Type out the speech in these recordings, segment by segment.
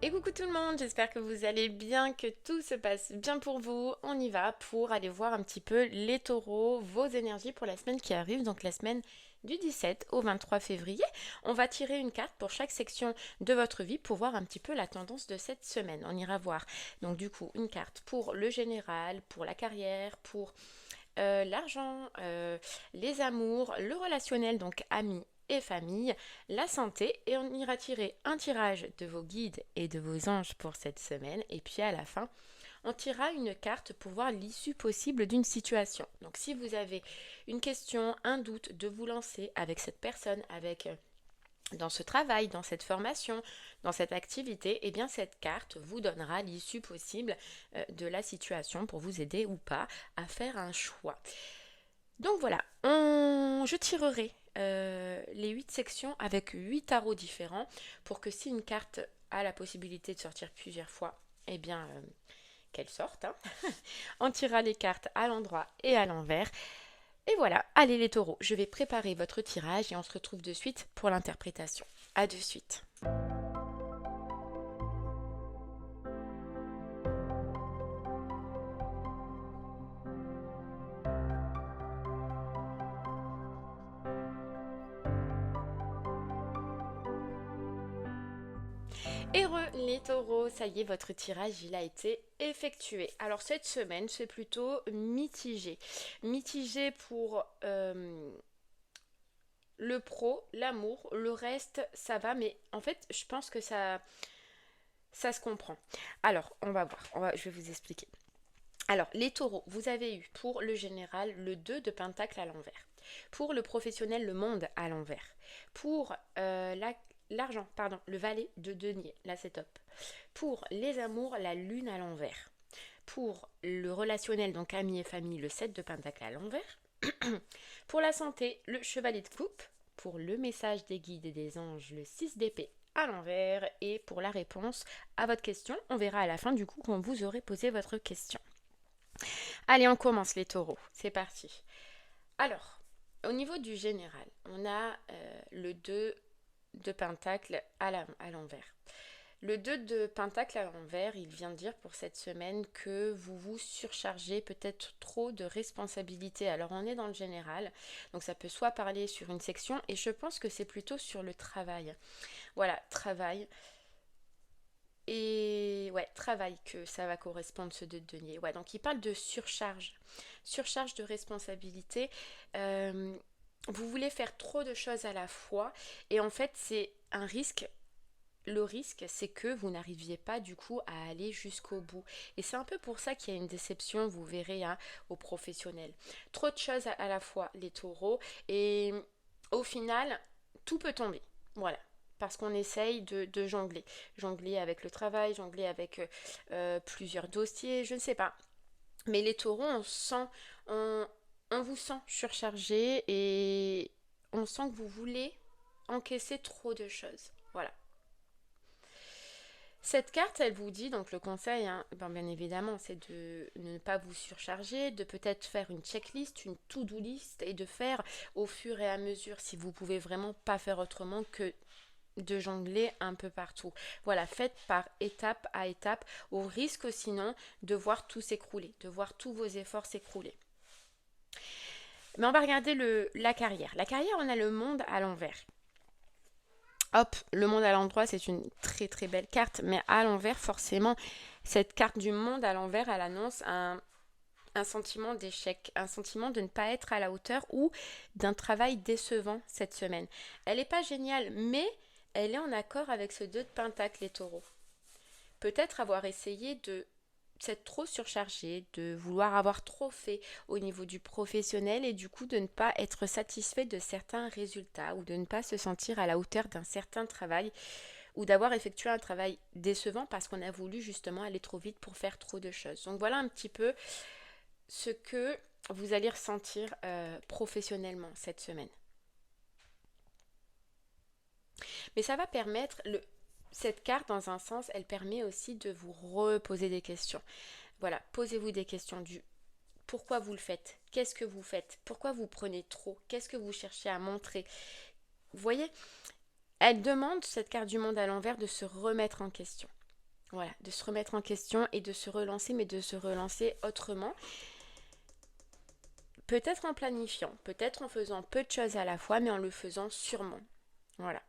Et coucou tout le monde, j'espère que vous allez bien, que tout se passe bien pour vous. On y va pour aller voir un petit peu les taureaux, vos énergies pour la semaine qui arrive, donc la semaine du 17 au 23 février. On va tirer une carte pour chaque section de votre vie pour voir un petit peu la tendance de cette semaine. On ira voir donc du coup une carte pour le général, pour la carrière, pour l'argent, les amours, le relationnel, donc amis et famille, la santé, et on ira tirer un tirage de vos guides et de vos anges pour cette semaine, et puis à la fin, on tirera une carte pour voir l'issue possible d'une situation. Donc si vous avez une question, un doute de vous lancer avec cette personne, avec dans ce travail, dans cette formation, dans cette activité, eh bien cette carte vous donnera l'issue possible de la situation pour vous aider ou pas à faire un choix. Donc voilà, je tirerai les 8 sections avec 8 tarots différents pour que si une carte a la possibilité de sortir plusieurs fois, eh bien qu'elle sorte, hein. On tirera les cartes à l'endroit et à l'envers. Et voilà, allez les taureaux, je vais préparer votre tirage et on se retrouve de suite pour l'interprétation. À de suite. Heureux les taureaux, ça y est, votre tirage il a été effectué. Alors cette semaine c'est plutôt mitigé. Mitigé pour le pro, l'amour, le reste ça va, mais en fait je pense que ça se comprend. Alors on va voir, je vais vous expliquer. Alors les taureaux, vous avez eu pour le général le 2 de pentacle à l'envers. Pour le professionnel, le monde à l'envers. Pour l'argent, pardon, le valet de denier, là c'est top. Pour les amours, la lune à l'envers. Pour le relationnel, donc amis et famille, le 7 de pentacle à l'envers. Pour la santé, le chevalier de coupe. Pour le message des guides et des anges, le 6 d'épée à l'envers. Et pour la réponse à votre question, on verra à la fin du coup quand vous aurez posé votre question. Allez, on commence les taureaux. C'est parti. Alors, au niveau du général, on a le 2 de pentacle à l'envers. Le 2 de pentacle à l'envers, il vient dire pour cette semaine que vous vous surchargez peut-être trop de responsabilités. Alors on est dans le général, donc ça peut soit parler sur une section, et je pense que c'est plutôt sur le travail. Voilà, travail. Et ouais, travail que ça va correspondre ce 2 de denier. Ouais, donc il parle de surcharge. Surcharge de responsabilité. Euh, vous voulez faire trop de choses à la fois, et en fait c'est un risque. Le risque, c'est que vous n'arriviez pas du coup à aller jusqu'au bout. Et c'est un peu pour ça qu'il y a une déception, vous verrez, hein, aux professionnels. Trop de choses à la fois, les taureaux. Et au final, tout peut tomber. Voilà. Parce qu'on essaye de jongler. Jongler avec le travail, jongler avec plusieurs dossiers, je ne sais pas. Mais les taureaux, on, on vous sent surchargé et on sent que vous voulez encaisser trop de choses. Voilà. Cette carte, elle vous dit, donc le conseil, hein, bien évidemment, c'est de ne pas vous surcharger, de peut-être faire une checklist, une to-do list et de faire au fur et à mesure si vous pouvez vraiment pas faire autrement que de jongler un peu partout. Voilà, faites par étape à étape, au risque sinon de voir tout s'écrouler, de voir tous vos efforts s'écrouler. Mais on va regarder la carrière. La carrière, on a le monde à l'envers. Hop, le monde à l'endroit, c'est une très très belle carte, mais à l'envers, forcément, cette carte du monde à l'envers, elle annonce un sentiment d'échec, un sentiment de ne pas être à la hauteur ou d'un travail décevant cette semaine. Elle n'est pas géniale, mais elle est en accord avec ce 2 de pentacle, les taureaux. Peut-être avoir essayé de s'être trop surchargé, de vouloir avoir trop fait au niveau du professionnel et du coup de ne pas être satisfait de certains résultats ou de ne pas se sentir à la hauteur d'un certain travail ou d'avoir effectué un travail décevant parce qu'on a voulu justement aller trop vite pour faire trop de choses. Donc voilà un petit peu ce que vous allez ressentir professionnellement cette semaine. Mais ça va permettre, cette carte dans un sens, elle permet aussi de vous reposer des questions. Voilà, posez-vous des questions du pourquoi vous le faites, qu'est-ce que vous faites, pourquoi vous prenez trop, qu'est-ce que vous cherchez à montrer. Vous voyez, elle demande, cette carte du monde à l'envers, de se remettre en question. Voilà, de se remettre en question et de se relancer, mais de se relancer autrement. Peut-être en planifiant, peut-être en faisant peu de choses à la fois, mais en le faisant sûrement. Voilà.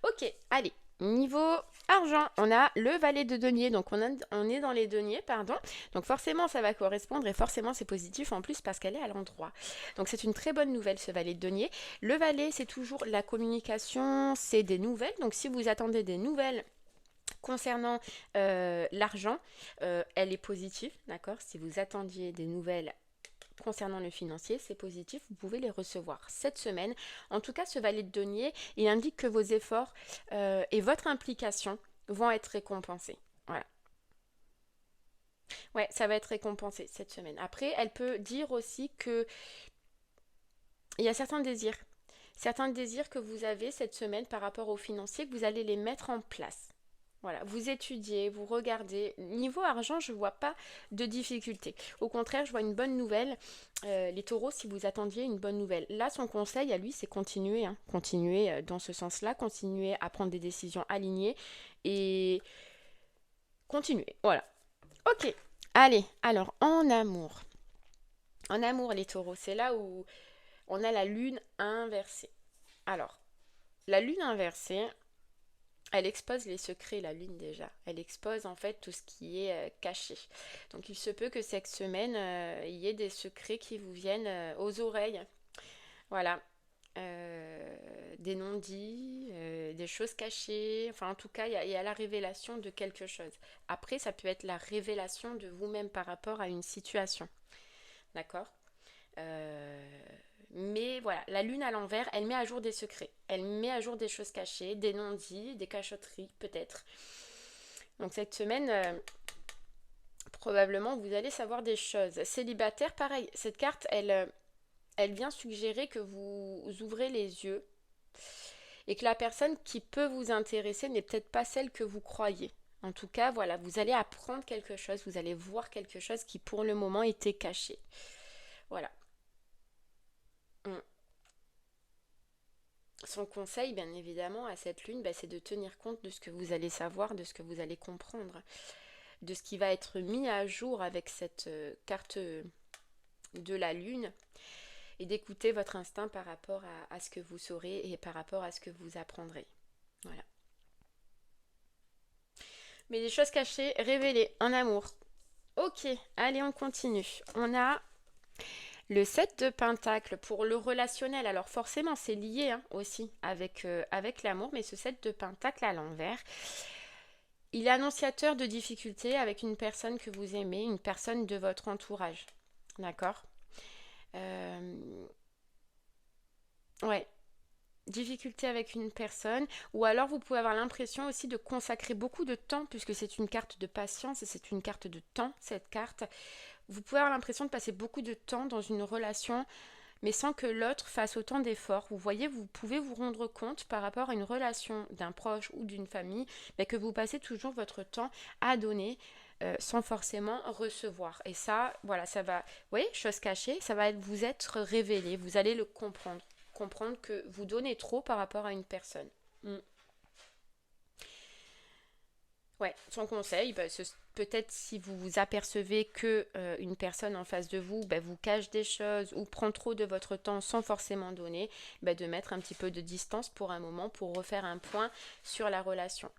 Ok, allez. Niveau argent, on a le valet de denier, donc on est dans les deniers, pardon. Donc forcément, ça va correspondre et forcément, c'est positif en plus parce qu'elle est à l'endroit. Donc c'est une très bonne nouvelle, ce valet de denier. Le valet, c'est toujours la communication, c'est des nouvelles. Donc si vous attendez des nouvelles concernant l'argent, elle est positive, d'accord? Si vous attendiez des nouvelles concernant le financier, c'est positif, vous pouvez les recevoir cette semaine. En tout cas, ce valet de denier, il indique que vos efforts et votre implication vont être récompensés. Voilà. Ouais, ça va être récompensé cette semaine. Après, elle peut dire aussi que il y a certains désirs que vous avez cette semaine par rapport au financier, que vous allez les mettre en place. Voilà, vous étudiez, vous regardez. Niveau argent, je ne vois pas de difficulté. Au contraire, je vois une bonne nouvelle. Les taureaux, si vous attendiez une bonne nouvelle. Là, son conseil à lui, c'est continuer. Hein. Continuer dans ce sens-là, continuer à prendre des décisions alignées et continuer. Voilà. Ok. Allez, alors en amour. En amour, les taureaux, c'est là où on a la lune inversée. Alors, la lune inversée, elle expose les secrets, la lune déjà. Elle expose en fait tout ce qui est caché. Donc il se peut que cette semaine, il y ait des secrets qui vous viennent aux oreilles. Voilà. Des non-dits, des choses cachées. Enfin en tout cas, il y a la révélation de quelque chose. Après, ça peut être la révélation de vous-même par rapport à une situation. D'accord. Euh, mais voilà, la lune à l'envers, elle met à jour des secrets. Elle met à jour des choses cachées, des non-dits, des cachotteries peut-être. Donc cette semaine, probablement, vous allez savoir des choses. Célibataire, pareil. Cette carte, elle vient suggérer que vous ouvrez les yeux et que la personne qui peut vous intéresser n'est peut-être pas celle que vous croyez. En tout cas, voilà, vous allez apprendre quelque chose, vous allez voir quelque chose qui pour le moment était caché. Voilà. Mm. Son conseil, bien évidemment, à cette lune, c'est de tenir compte de ce que vous allez savoir, de ce que vous allez comprendre, de ce qui va être mis à jour avec cette carte de la lune, et d'écouter votre instinct par rapport à ce que vous saurez et par rapport à ce que vous apprendrez. Voilà. Mais des choses cachées, révélées, en amour. Ok, allez, on continue. On a le 7 de Pentacle pour le relationnel. Alors forcément, c'est lié hein, aussi avec l'amour, mais ce 7 de Pentacle à l'envers, il est annonciateur de difficultés avec une personne que vous aimez, une personne de votre entourage. D'accord. Ouais, difficulté avec une personne, ou alors vous pouvez avoir l'impression aussi de consacrer beaucoup de temps, puisque c'est une carte de patience et c'est une carte de temps, cette carte. Vous pouvez avoir l'impression de passer beaucoup de temps dans une relation, mais sans que l'autre fasse autant d'efforts. Vous voyez, vous pouvez vous rendre compte par rapport à une relation d'un proche ou d'une famille, que vous passez toujours votre temps à donner. Sans forcément recevoir. Et ça, voilà, ça va, vous voyez, chose cachée, ça va vous être révélé, vous allez le comprendre. Comprendre que vous donnez trop par rapport à une personne. Mm. Ouais, son conseil, peut-être si vous vous apercevez que une personne en face de vous vous cache des choses ou prend trop de votre temps sans forcément donner, de mettre un petit peu de distance pour un moment pour refaire un point sur la relation.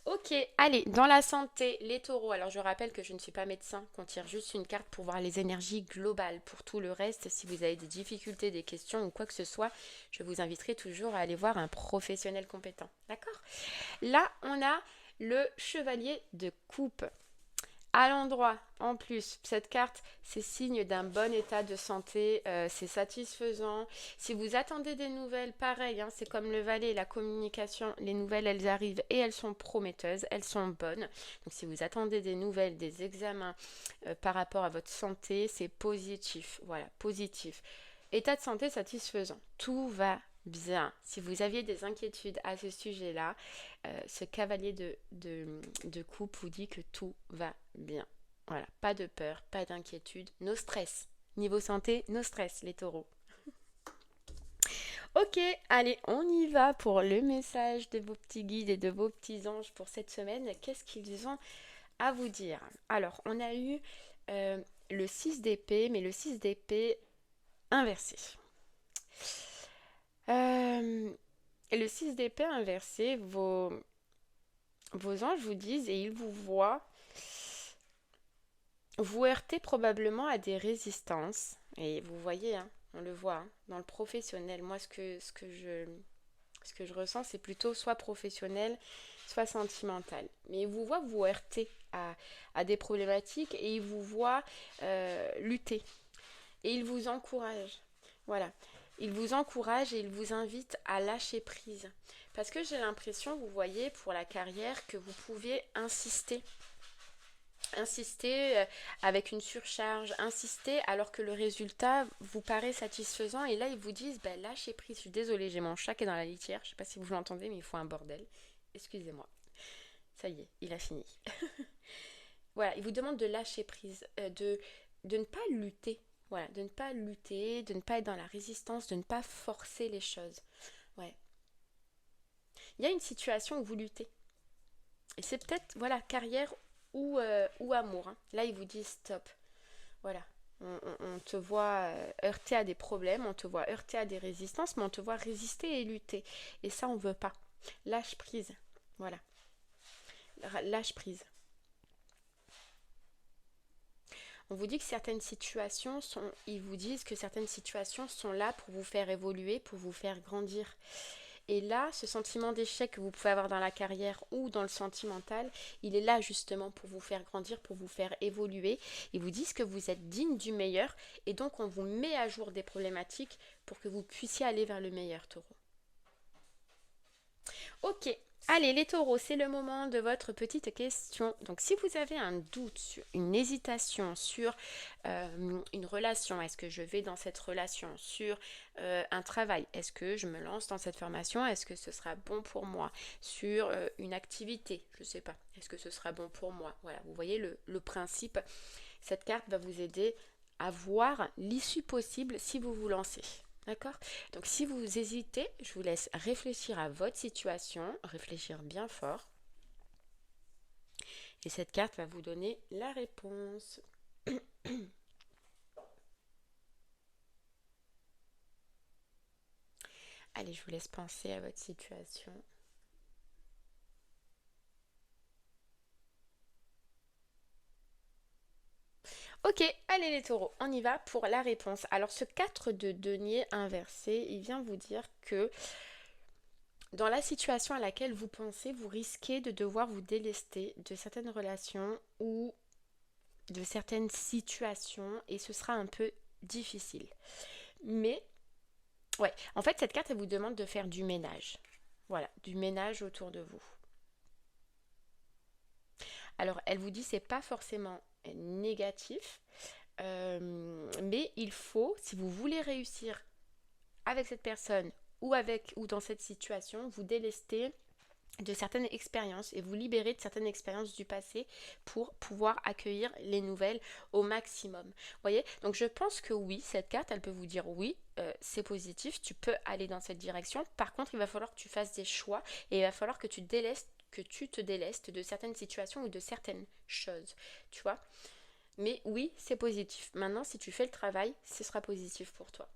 Ok, allez, dans la santé, les taureaux. Alors je rappelle que je ne suis pas médecin, qu'on tire juste une carte pour voir les énergies globales. Pour tout le reste, si vous avez des difficultés, des questions ou quoi que ce soit, je vous inviterai toujours à aller voir un professionnel compétent. D'accord? Là, on a le chevalier de coupe. À l'endroit, en plus, cette carte, c'est signe d'un bon état de santé, c'est satisfaisant. Si vous attendez des nouvelles, pareil, hein, c'est comme le valet, la communication, les nouvelles, elles arrivent et elles sont prometteuses, elles sont bonnes. Donc si vous attendez des nouvelles, des examens par rapport à votre santé, c'est positif. Voilà, positif. État de santé satisfaisant. Tout va bien. Si vous aviez des inquiétudes à ce sujet-là, ce cavalier de coupe vous dit que tout va bien. Voilà, pas de peur, pas d'inquiétude, no stress. Niveau santé, no stress, les taureaux. Ok, allez, on y va pour le message de vos petits guides et de vos petits anges pour cette semaine. Qu'est-ce qu'ils ont à vous dire? Alors, on a eu euh, le 6 d'épée, mais le 6 d'épée inversé. Euh, le 6 d'épée inversé, vos anges vous disent et ils vous voient vous heurter probablement à des résistances. Et vous voyez, hein, on le voit hein, dans le professionnel. Moi, ce que je ressens, c'est plutôt soit professionnel, soit sentimental. Mais ils vous voient vous heurter à des problématiques et ils vous voient lutter. Et ils vous encouragent. Voilà. Ils vous encouragent et ils vous invitent à lâcher prise. Parce que j'ai l'impression, vous voyez, pour la carrière, que vous pouvez insister avec une surcharge, insister alors que le résultat vous paraît satisfaisant et là ils vous disent bah, lâchez prise, je suis désolée, j'ai mon chat qui est dans la litière, je sais pas si vous l'entendez mais il faut un bordel, excusez-moi, ça y est, il a fini. Voilà, ils vous demandent de lâcher prise, de ne pas lutter, voilà, de ne pas lutter, de ne pas être dans la résistance, de ne pas forcer les choses, ouais. Il y a une situation où vous luttez et c'est peut-être, voilà, carrière ou amour, hein. Là ils vous disent stop. Voilà. On te voit heurter à des problèmes, on te voit heurter à des résistances, mais on te voit résister et lutter. Et ça, on veut pas. Lâche prise. Voilà. Lâche prise. On vous dit que certaines situations sont, ils vous disent que certaines situations sont là pour vous faire évoluer, pour vous faire grandir. Et là, ce sentiment d'échec que vous pouvez avoir dans la carrière ou dans le sentimental, il est là justement pour vous faire grandir, pour vous faire évoluer. Ils vous disent que vous êtes digne du meilleur et donc on vous met à jour des problématiques pour que vous puissiez aller vers le meilleur, taureau. Ok, allez les taureaux, c'est le moment de votre petite question. Donc si vous avez un doute, une hésitation sur une relation, est-ce que je vais dans cette relation, sur un travail, est-ce que je me lance dans cette formation, est-ce que ce sera bon pour moi, sur une activité, je ne sais pas, est-ce que ce sera bon pour moi. Voilà, vous voyez le principe. Cette carte va vous aider à voir l'issue possible si vous vous lancez. D'accord? Donc si vous hésitez, je vous laisse réfléchir à votre situation, réfléchir bien fort. Et cette carte va vous donner la réponse. Allez, je vous laisse penser à votre situation. Ok, allez les taureaux, on y va pour la réponse. Alors ce 4 de denier inversé, il vient vous dire que dans la situation à laquelle vous pensez, vous risquez de devoir vous délester de certaines relations ou de certaines situations et ce sera un peu difficile. Mais, ouais, en fait, cette carte, elle vous demande de faire du ménage. Voilà, du ménage autour de vous. Alors, elle vous dit c'est pas forcément négatif, mais il faut, si vous voulez réussir avec cette personne ou dans cette situation, vous délester de certaines expériences et vous libérer de certaines expériences du passé pour pouvoir accueillir les nouvelles au maximum. Vous voyez? Donc je pense que oui, cette carte, elle peut vous dire oui, c'est positif, tu peux aller dans cette direction. Par contre, il va falloir que tu fasses des choix et il va falloir que tu te délestes de certaines situations ou de certaines choses, tu vois? Mais oui, c'est positif. Maintenant, si tu fais le travail, ce sera positif pour toi.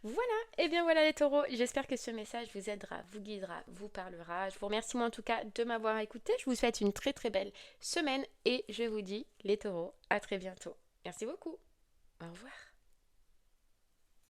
Voilà, et bien voilà les taureaux, j'espère que ce message vous aidera, vous guidera, vous parlera. Je vous remercie moi en tout cas de m'avoir écouté, je vous souhaite une très très belle semaine et je vous dis les taureaux, à très bientôt. Merci beaucoup, au revoir.